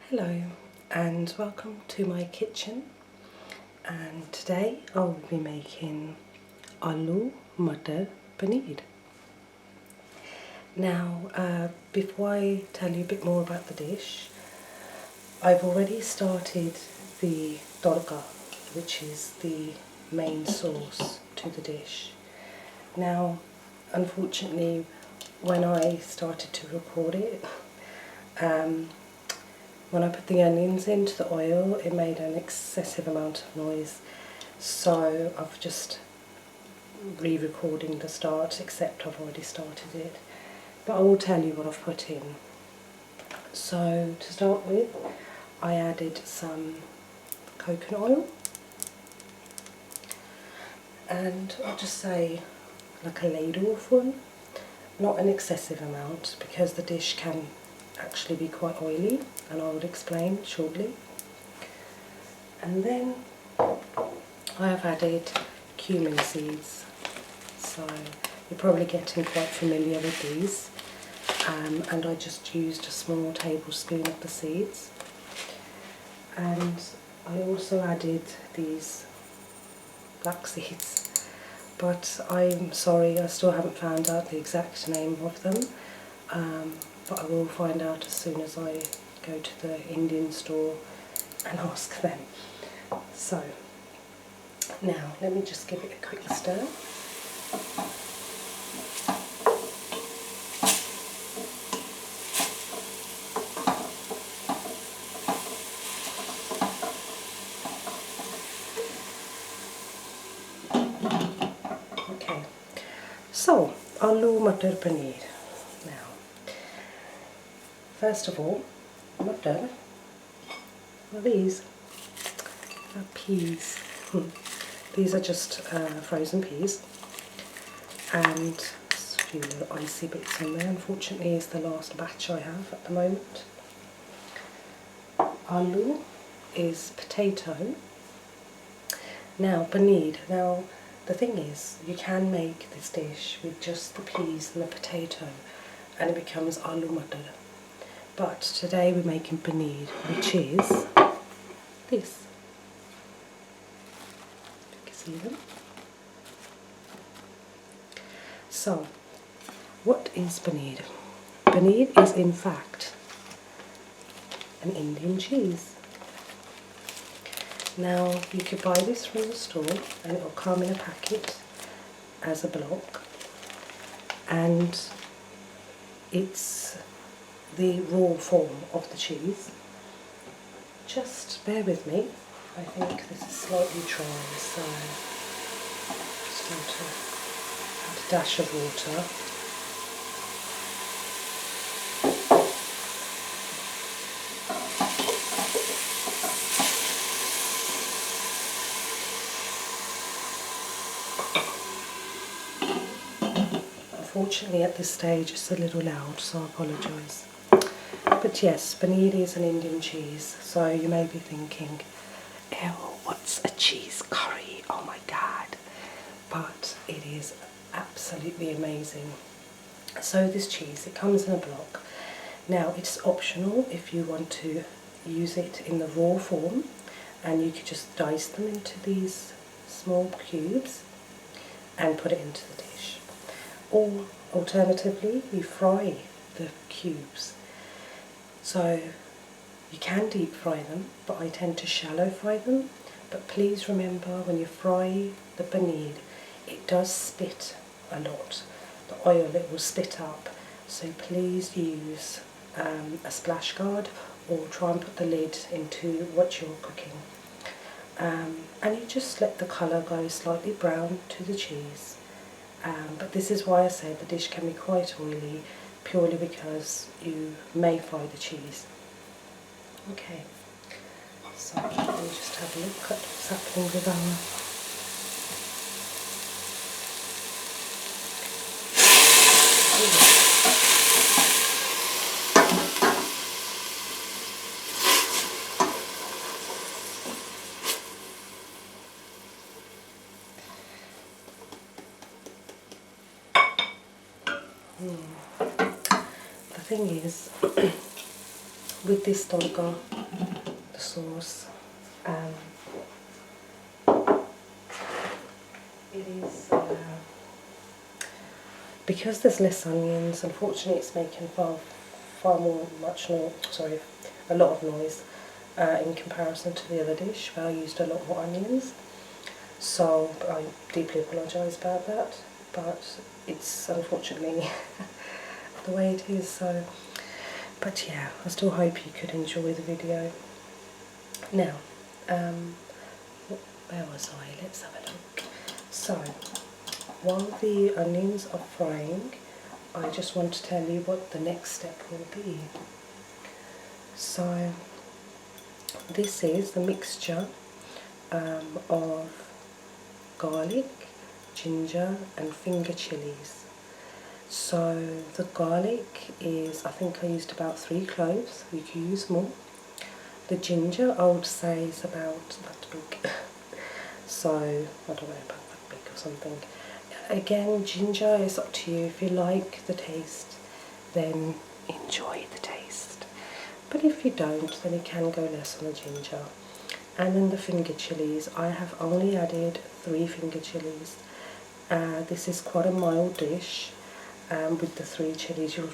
Hello and welcome to my kitchen, and today I will be making Aloo Matar Panee. Now before I tell you a bit more about the dish, I've already started the tadka, which is the main sauce to the dish. Now unfortunately when I started to record it, when I put the onions into the oil, it made an excessive amount of noise, so I've just re-recording the start, except I've already started it. But I will tell you what I've put in. So to start with, I added some coconut oil, and I'll just say like a ladle full, not an excessive amount because the dish can actually be quite oily, and I will explain shortly. And then I have added cumin seeds, so you're probably getting quite familiar with these, and I just used a small tablespoon of the seeds. And I also added these black seeds, but I'm sorry, I still haven't found out the exact name of them. But I will find out as soon as I go to the Indian store and ask them. So now let me just give it a quick stir. Okay, so Aloo Matar Panee. First of all, matar, what are these? Peas. These are just frozen peas, and a few little icy bits in there. Unfortunately, it's the last batch I have at the moment. Aloo is potato. Now, panee. Now, the thing is, you can make this dish with just the peas and the potato, and it becomes aloo matar. But today we're making panee, which is this. You can see them. So, what is panee? Panee is in fact an Indian cheese. Now you could buy this from the store, and it will come in a packet as a block, and it's the raw form of the cheese. Just bear with me, I think this is slightly dry, so just want to add a dash of water. Unfortunately at this stage it's a little loud, so I apologise. But yes, panee is an Indian cheese, so you may be thinking, ew, what's a cheese curry? Oh my god. But it is absolutely amazing. So this cheese, it comes in a block. Now it's optional if you want to use it in the raw form, and you could just dice them into these small cubes and put it into the dish. Or alternatively, you fry the cubes. So you can deep fry them, but I tend to shallow fry them. But please remember, when you fry the panee, it does spit a lot. The oil, it will spit up. So please use a splash guard, or try and put the lid into what you're cooking. And you just let the colour go slightly brown to the cheese. But this is why I say the dish can be quite oily, purely because you may fry the cheese. Okay, so let me just have a look at what's happening with The thing is, with this tadka, the sauce. It is because there's less onions. Unfortunately, it's making a lot of noise in comparison to the other dish where I used a lot more onions. So I deeply apologise about that, but it's unfortunately the way it is. So, but yeah, I still hope you could enjoy the video. Now, where was I? Let's have a look. So, while the onions are frying, I just want to tell you what the next step will be. So, this is the mixture of garlic, ginger and finger chillies. So the garlic is, I think I used about 3 cloves, you can use more. The ginger I would say is about that big, so I don't know, about that big or something. Again, ginger is up to you. If you like the taste, then enjoy the taste. But if you don't, then you can go less on the ginger. And then the finger chillies, I have only added 3 finger chillies. This is quite a mild dish. With the 3 chillies, you'll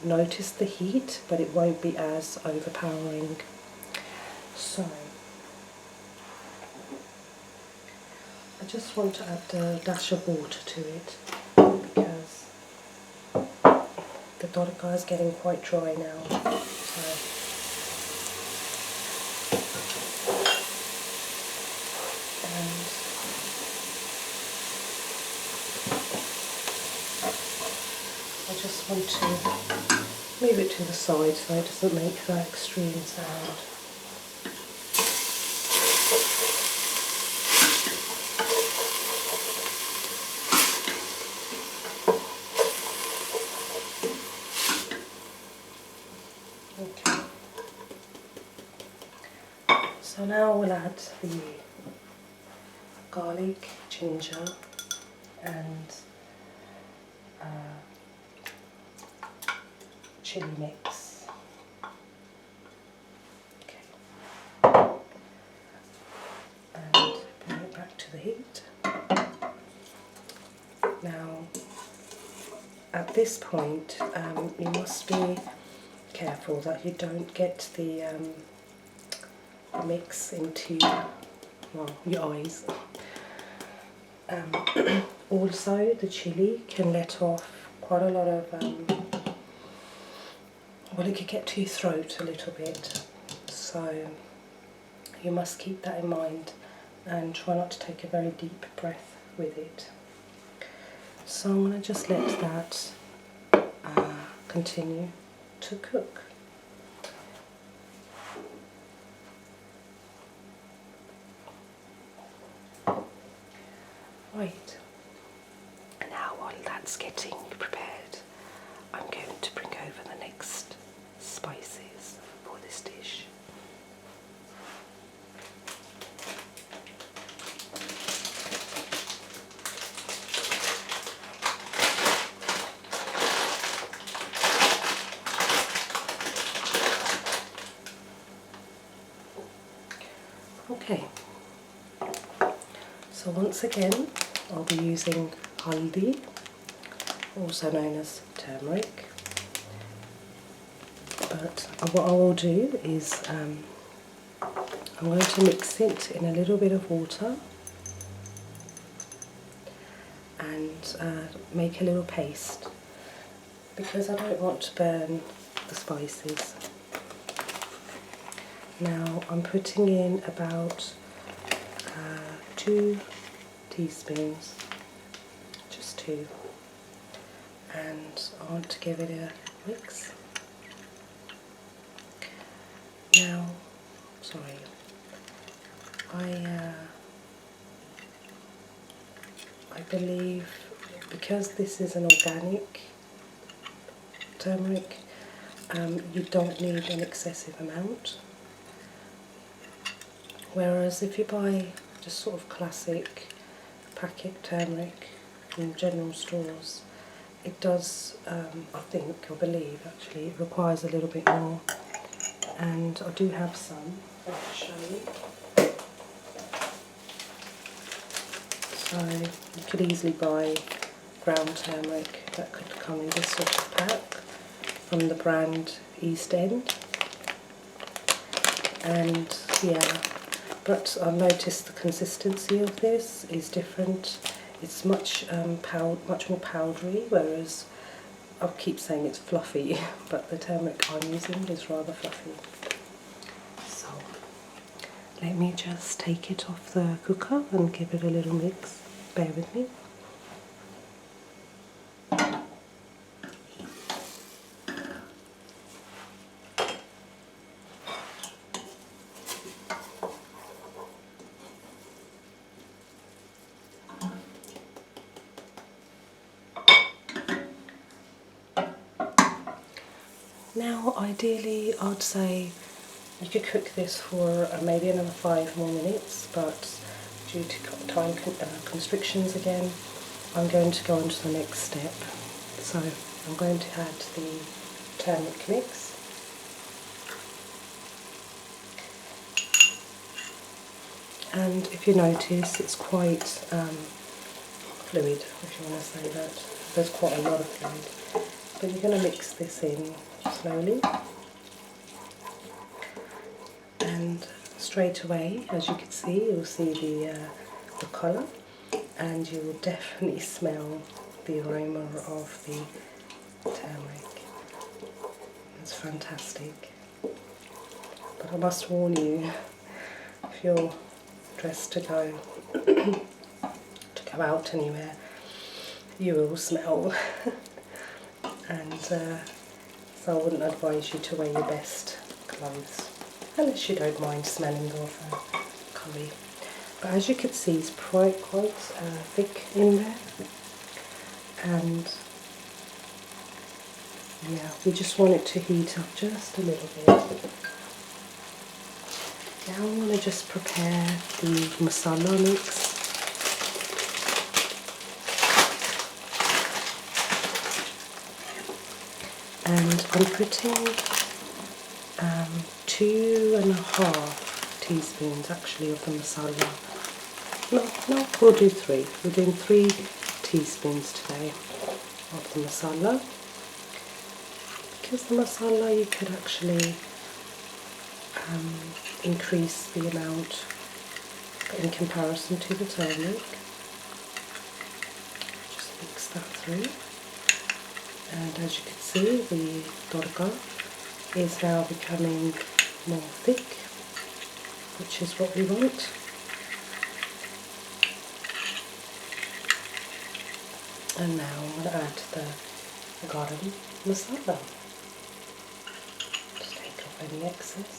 notice the heat, but it won't be as overpowering. So, I just want to add a dash of water to it because the tadka is getting quite dry now. So, I just want to move it to the side so it doesn't make that extreme sound. Okay. So now we'll add the garlic, ginger and chilli mix. Okay. And bring it back to the heat. Now, at this point, you must be careful that you don't get the mix into, well, your eyes. Also, the chilli can let off quite a lot of, well, it could get to your throat a little bit. So you must keep that in mind and try not to take a very deep breath with it. So I'm going to just let that continue to cook. Right, and now while that's getting prepared, I'm going to bring over the next spices for this dish. Okay, so once again I'll be using Haldi, also known as turmeric, but what I will do is I'm going to mix it in a little bit of water and make a little paste because I don't want to burn the spices. Now I'm putting in about 2 teaspoons, just 2, and I want to give it a mix. Now, sorry, I believe because this is an organic turmeric, you don't need an excessive amount. Whereas if you buy just sort of classic packet turmeric from general stores, it does, I believe actually, it requires a little bit more and I do have some. I'll show you. So you could easily buy ground turmeric that could come in this sort of pack from the brand East End. And yeah, but I've noticed the consistency of this is different. It's much more powdery, whereas I keep saying it's fluffy, but the turmeric I'm using is rather fluffy. So let me just take it off the cooker and give it a little mix. Bear with me. Now, ideally, I'd say you could cook this for maybe another 5 more minutes, but due to time constrictions again, I'm going to go on to the next step. So I'm going to add the turmeric mix. And if you notice, it's quite fluid, if you want to say that. There's quite a lot of fluid. But you're going to mix this in slowly. And straight away, as you can see, you'll see the colour, and you will definitely smell the aroma of the turmeric. It's fantastic. But I must warn you, if you're dressed to go out anywhere, you will smell. And so I wouldn't advise you to wear your best clothes, unless you don't mind smelling of curry. But as you can see, it's quite thick in there, and yeah, we just want it to heat up just a little bit. Now I'm going to just prepare the masala mix. And I'm putting 2.5 teaspoons actually of the masala. No, we'll do 3. We're doing 3 teaspoons today of the masala. Because the masala, you could actually increase the amount in comparison to the turmeric. Just mix that through. And as you can see, the tadka is now becoming more thick, which is what we want. And now I'm going to add the Gahram Masala. Just take off any excess.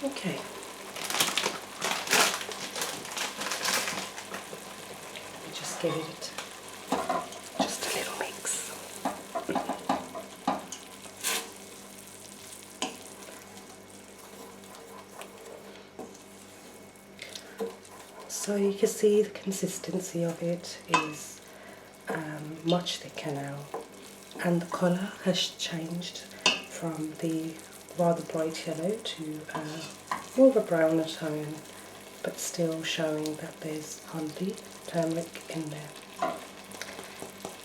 Okay. Let me just give it just a little mix. So you can see the consistency of it is much thicker now, and the colour has changed from the rather bright yellow to more of a browner tone, but still showing that there's Haldi, turmeric, in there.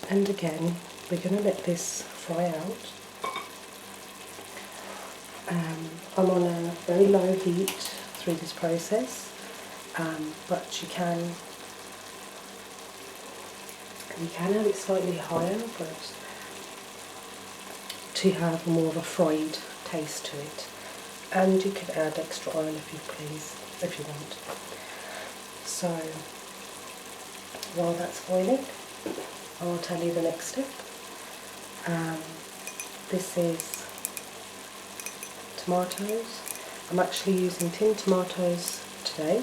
And again, we're going to let this fry out. I'm on a very low heat through this process, but you can have it slightly higher, but to have more of a fried taste to it. And you can add extra oil if you please, if you want. So while that's boiling, I'll tell you the next step. This is tomatoes. I'm actually using tin tomatoes today.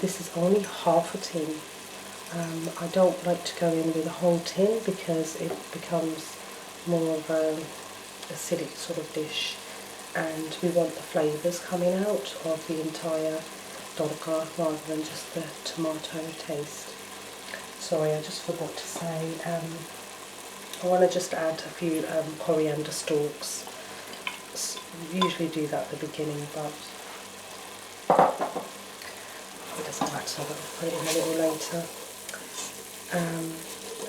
This is only half a tin. I don't like to go in with a whole tin because it becomes more of an acidic sort of dish. and we want the flavours coming out of the entire tadka rather than just the tomato taste. Sorry, I just forgot to say, I want to just add a few coriander stalks. Usually do that at the beginning, but it doesn't matter, I'll put it in a little later.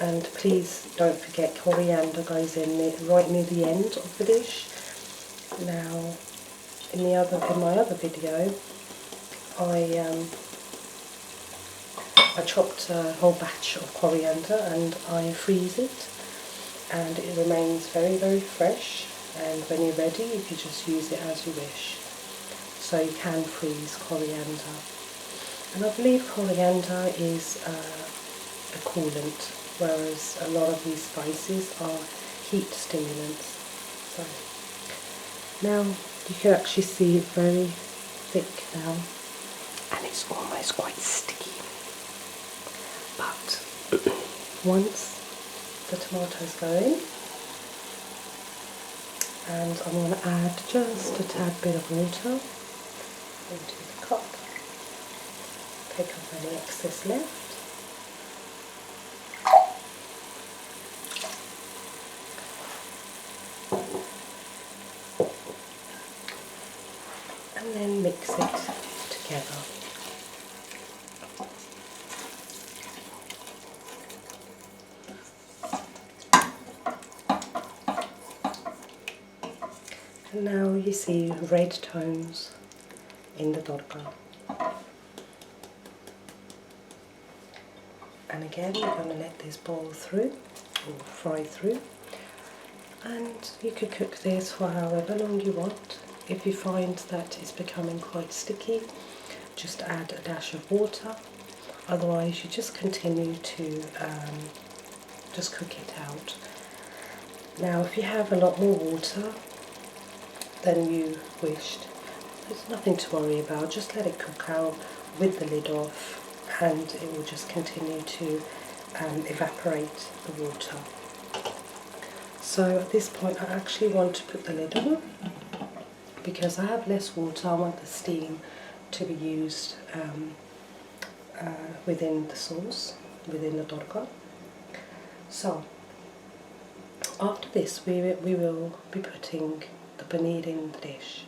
And please don't forget, coriander goes in right near the end of the dish. Now, in my other video, I chopped a whole batch of coriander and I freeze it, and it remains very, very fresh. And when you're ready, you can just use it as you wish. So you can freeze coriander. And I believe coriander is a coolant, whereas a lot of these spices are heat stimulants. So now you can actually see it very thick now, and it's almost quite sticky. But once the tomatoes go in, and I'm going to add just a tad bit of water into the cup, take up any excess left. And then mix it together. And now you see red tones in the tadka. And again, you're going to let this boil through, or fry through. And you could cook this for however long you want. If you find that it's becoming quite sticky, just add a dash of water. Otherwise, you just continue to just cook it out. Now, if you have a lot more water than you wished, there's nothing to worry about. Just let it cook out with the lid off, and it will just continue to evaporate the water. So at this point, I actually want to put the lid on because I have less water. I want the steam to be used within the sauce, within the tadka. So after this, we will be putting the paneer in the dish.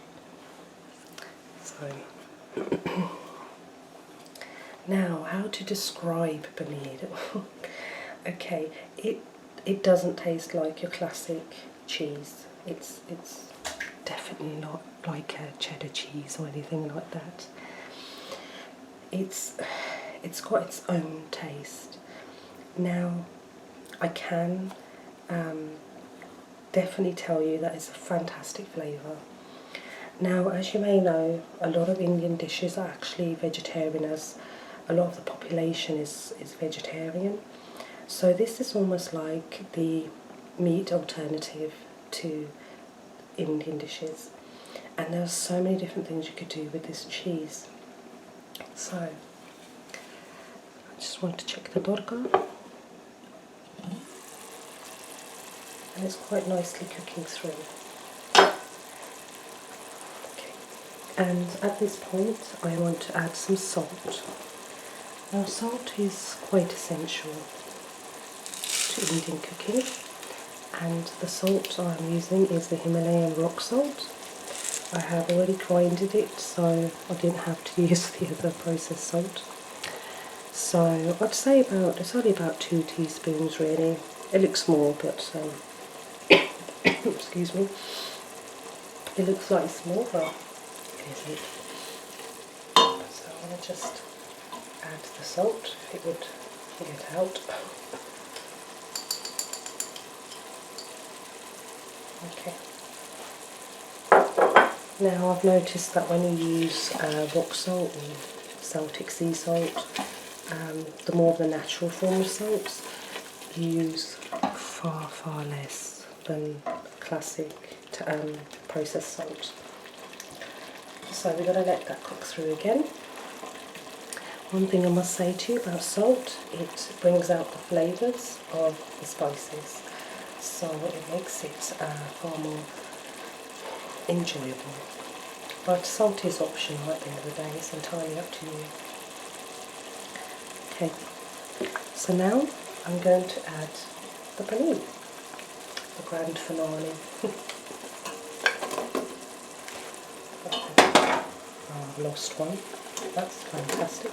So now, how to describe paneer? Okay, it doesn't taste like your classic cheese. It's definitely not like a cheddar cheese or anything like that. It's got its own taste. Now, I can definitely tell you that it's a fantastic flavour. Now, as you may know, a lot of Indian dishes are actually vegetarian, as a lot of the population is vegetarian. So this is almost like the meat alternative to Indian dishes. And there's so many different things you could do with this cheese. So, I just want to check the tadka. And it's quite nicely cooking through. Okay. And at this point, I want to add some salt. Now, salt is quite essential to Indian cooking, and the salt I'm using is the Himalayan rock salt. I have already grinded it, so I didn't have to use the other processed salt. So I'd say it's only about 2 teaspoons really. It looks more, but excuse me, it looks like it's more, but it isn't. So I'm going to just add the salt if it would get out. Okay. Now, I've noticed that when you use rock salt or Celtic sea salt, the more of the natural form of salts, you use far less than classic processed salt. So we're going to let that cook through again. One thing I must say to you about salt, it brings out the flavours of the spices, so it makes it far more enjoyable. But salt is optional at the end of the day, it's entirely up to you. Okay, so now I'm going to add the panee, the grand finale. Oh, I've lost one. That's fantastic.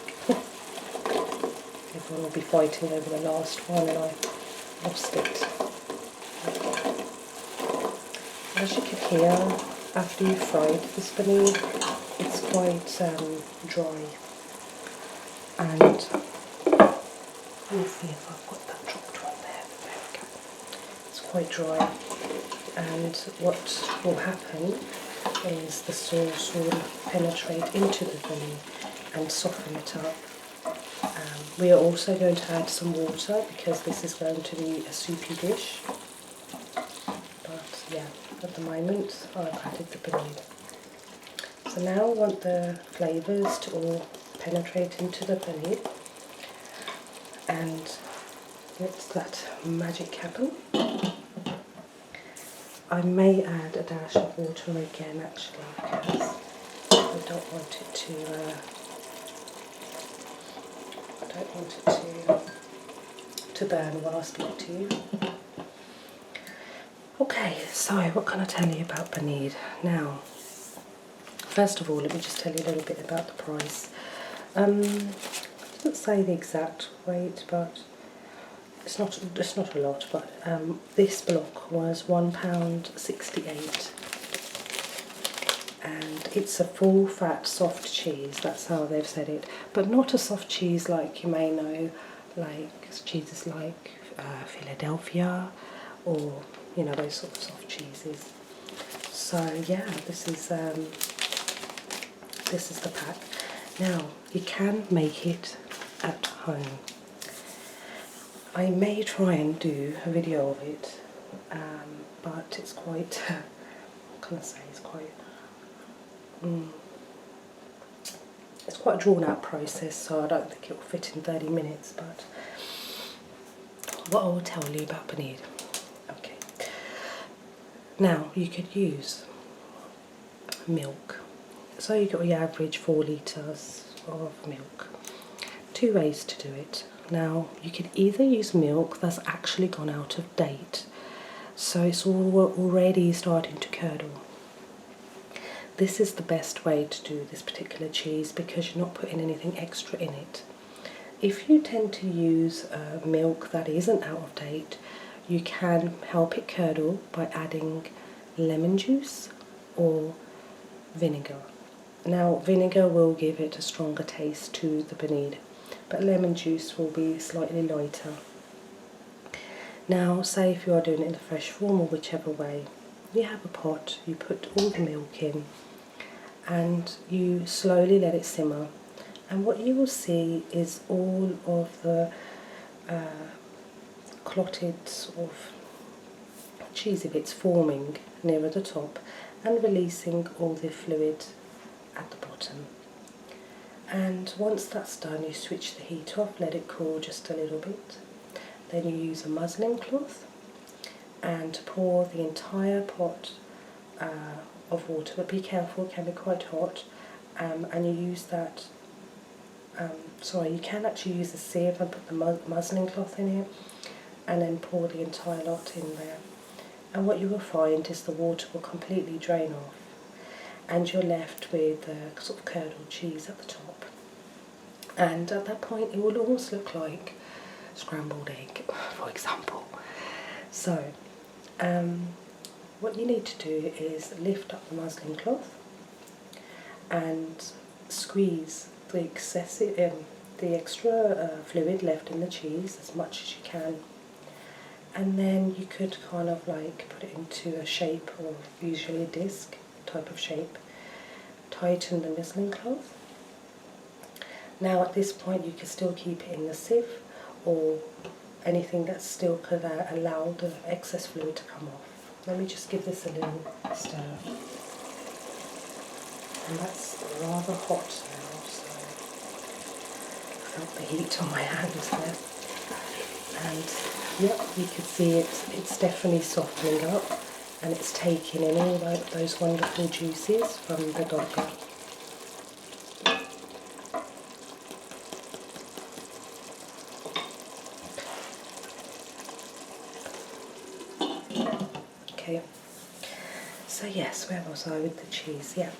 Everyone will be fighting over the last one and I lost it. As you can hear, after you've fried this panee, it's quite dry. And let's see if I've got that dropped right there. There we go. It's quite dry. And what will happen is the sauce will penetrate into the panee and soften it up. We are also going to add some water because this is going to be a soupy dish. But yeah, at the moment I've added the panee. So now I want the flavours to all penetrate into the panee, and let that magic happen. I may add a dash of water again actually because I don't want it to burn while I speak to you. Okay, so what can I tell you about panee? Now, first of all, let me just tell you a little bit about the price. It doesn't say the exact weight, but it's not a lot. But this block was £1.68, and it's a full fat soft cheese. That's how they've said it, but not a soft cheese like you may know, like cheeses like Philadelphia or those sort of soft cheeses. So yeah, this is the pack. Now you can make it at home. I may try and do a video of it, but it's quite what can I say, it's quite a drawn out process, so I don't think it will fit in 30 minutes. But what I will tell you about panee. Okay, now you could use milk. So you got your average 4 litres of milk. 2 ways to do it. Now you could either use milk that's actually gone out of date, so it's already starting to curdle. This is the best way to do this particular cheese because you're not putting anything extra in it. If you tend to use milk that isn't out of date, you can help it curdle by adding lemon juice or vinegar. Now vinegar will give it a stronger taste to the panee, but lemon juice will be slightly lighter. Now say if you are doing it in the fresh form or whichever way, you have a pot, you put all the milk in and you slowly let it simmer, and what you will see is all of the clotted sort of cheesy bits forming nearer the top and releasing all the fluid at the bottom. And once that's done, you switch the heat off, let it cool just a little bit. Then you use a muslin cloth and pour the entire pot of water, but be careful, it can be quite hot, and you use that, you can actually use a sieve and put the muslin cloth in it and then pour the entire lot in there. And what you will find is the water will completely drain off and you're left with the sort of curdled cheese at the top. And at that point it will almost look like scrambled egg, for example. So what you need to do is lift up the muslin cloth and squeeze the extra fluid left in the cheese as much as you can, and then you could kind of like put it into a shape, or usually a disc type of shape. Tighten the muslin cloth. Now at this point you can still keep it in the sieve or anything that still could allow the excess fluid to come off. Let me just give this a little stir. And that's rather hot now, so I felt the heat on my hands there. And yep, you can see it's definitely softening up. and it's taking in all those wonderful juices from the dogger. Okay, so yes, where was I with the cheese? Yeah.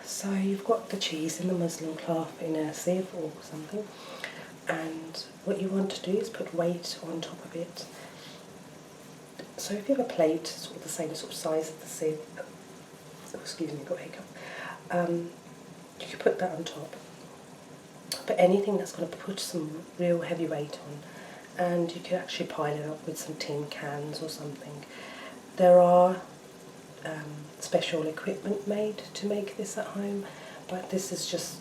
So you've got the cheese in the muslin cloth in a sieve or something, and what you want to do is put weight on top of it. So if you have a plate, sort of the same sort of size of the sieve, excuse me, got a hiccup, you can put that on top. But anything that's going to put some real heavy weight on, and you can actually pile it up with some tin cans or something. There are special equipment made to make this at home, but this is just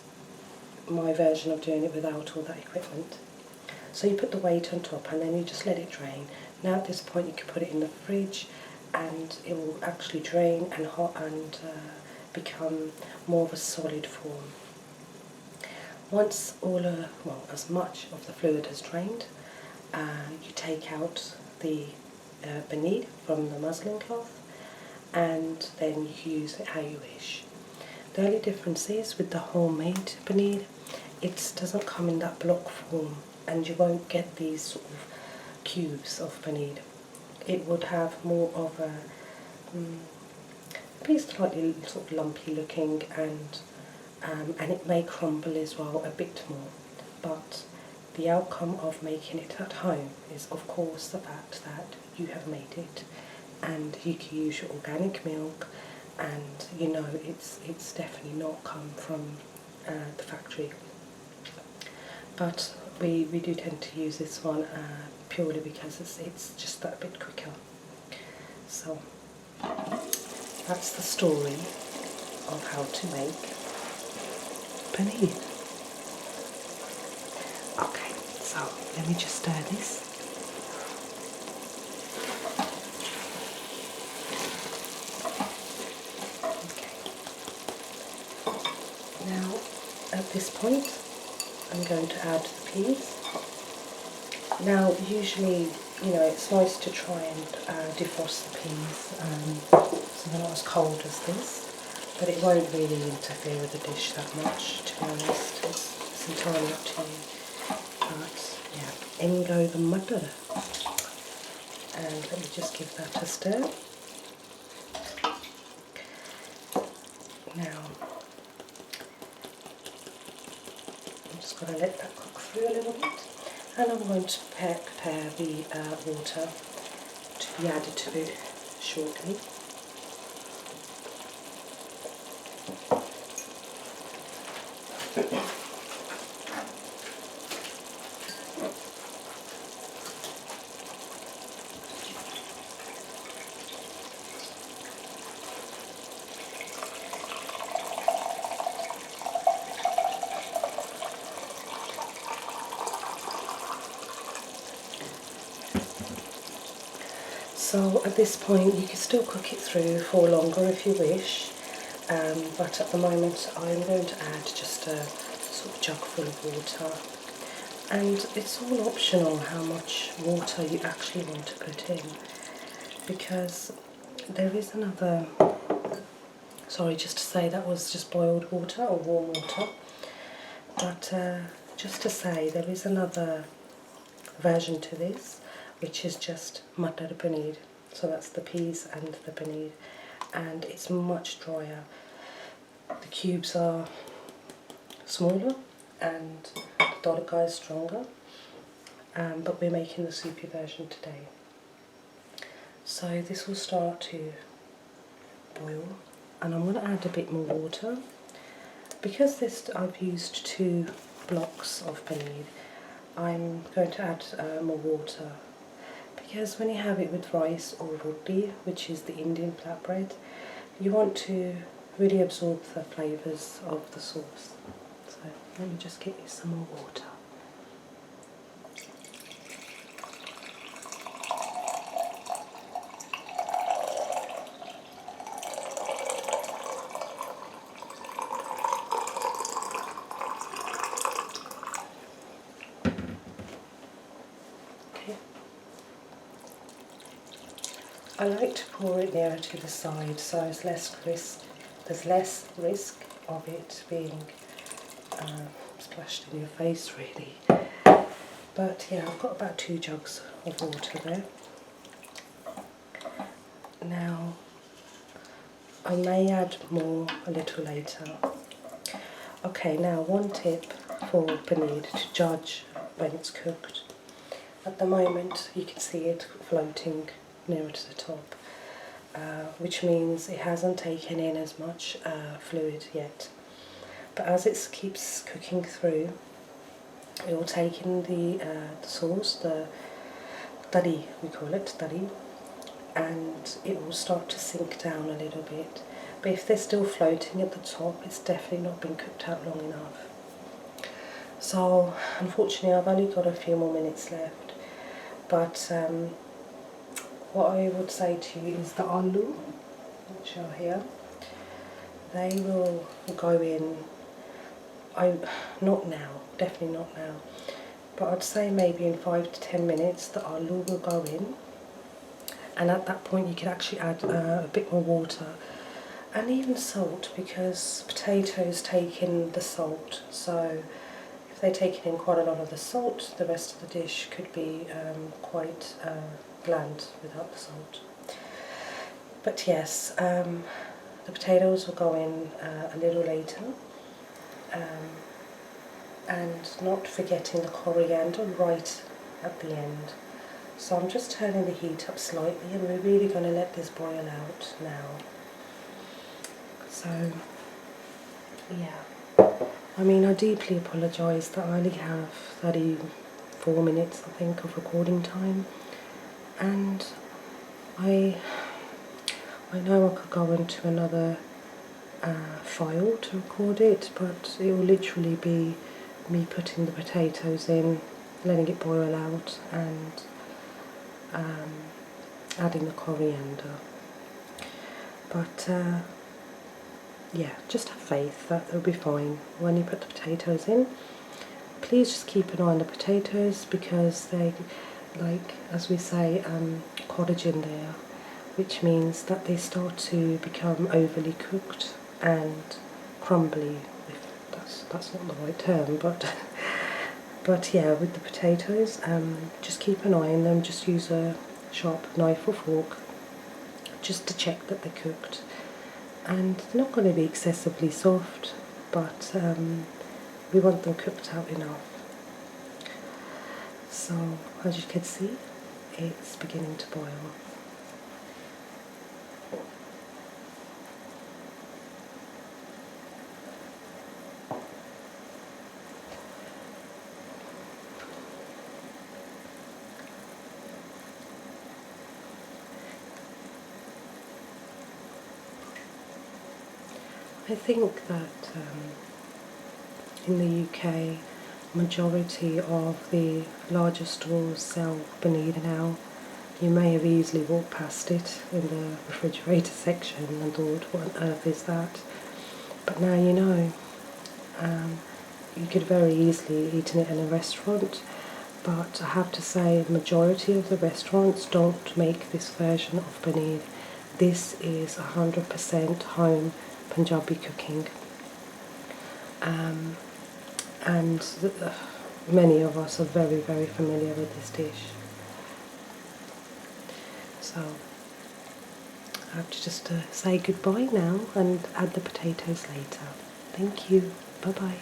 my version of doing it without all that equipment. So you put the weight on top and then you just let it drain. Now at this point you can put it in the fridge and it will actually drain and become more of a solid form. Once as much of the fluid has drained, you take out the panee from the muslin cloth, and then you use it how you wish. The only difference is with the homemade panee, it doesn't come in that block form, and you won't get these sort of cubes of panee. It would have more of a be slightly sort of lumpy looking, and it may crumble as well a bit more. But the outcome of making it at home is of course the fact that you have made it, and you can use your organic milk, and you know it's definitely not come from the factory. But we do tend to use this one purely because it's just that bit quicker. So that's the story of how to make panee. Okay, so let me just stir this. Now, at this point, I'm going to add the peas. Now, usually, you know, it's nice to try and defrost the peas so they're not as cold as this, but it won't really interfere with the dish that much, to be honest. It's entirely up to you. But, yeah, in go the mutter. And let me just give that a stir. Now, going to let that cook through a little bit, and I'm going to prepare the water to be added to it shortly. So at this point you can still cook it through for longer if you wish, but at the moment I'm going to add just a sort of jug full of water, and it's all optional how much water you actually want to put in, because there is another, sorry, just to say that was just boiled water or warm water, but just to say there is another version to this, which is just Matar Panee. So that's the peas and the panee, and it's much drier. The cubes are smaller and the tadka is stronger, but we're making the soupy version today. So this will start to boil, and I'm going to add a bit more water. Because this I've used 2 blocks of panee, I'm going to add more water, because when you have it with rice or roti, which is the Indian flatbread, you want to really absorb the flavours of the sauce. So let me just get you some more water. I like to pour it nearer to the side so there's less risk of it being splashed in your face really. But yeah, I've got about 2 jugs of water there. Now I may add more a little later. Okay, now one tip for paneer to judge when it's cooked. At the moment you can see it floating nearer to the top, which means it hasn't taken in as much fluid yet. But as it keeps cooking through, it will take in the sauce, the tari, we call it tari, and it will start to sink down a little bit. But if they're still floating at the top, it's definitely not been cooked out long enough. So unfortunately I've only got a few more minutes left, but what I would say to you is the aloo, which are here, they will go in, not now, definitely not now, but I'd say maybe in 5 to 10 minutes the aloo will go in, and at that point you can actually add a bit more water and even salt, because potatoes take in the salt, so if they're taking in quite a lot of the salt, the rest of the dish could be quite bland without the salt. But yes, the potatoes will go in a little later, and not forgetting the coriander right at the end. So I'm just turning the heat up slightly, and we're really going to let this boil out now. So yeah, I mean, I deeply apologise that I only have 34 minutes, I think, of recording time, and I know I could go into another file to record it, but it will literally be me putting the potatoes in, letting it boil out, and adding the coriander. But yeah, just have faith that they'll be fine when you put the potatoes in. Please just keep an eye on the potatoes, because they, like, as we say, collagen there, which means that they start to become overly cooked and crumbly, if that's not the right term, but yeah, with the potatoes, just keep an eye on them. Just use a sharp knife or fork just to check that they're cooked, and they're not going to be excessively soft, but we want them cooked out enough. So as you can see, it's beginning to boil. I think that in the UK, majority of the larger stores sell paneer now. You may have easily walked past it in the refrigerator section and thought, what on earth is that? But now you know. You could very easily eat it in a restaurant, but I have to say, majority of the restaurants don't make this version of paneer. This is 100% home Punjabi cooking, and many of us are very, very familiar with this dish. So I have to just say goodbye now and add the potatoes later. Thank you. Bye bye.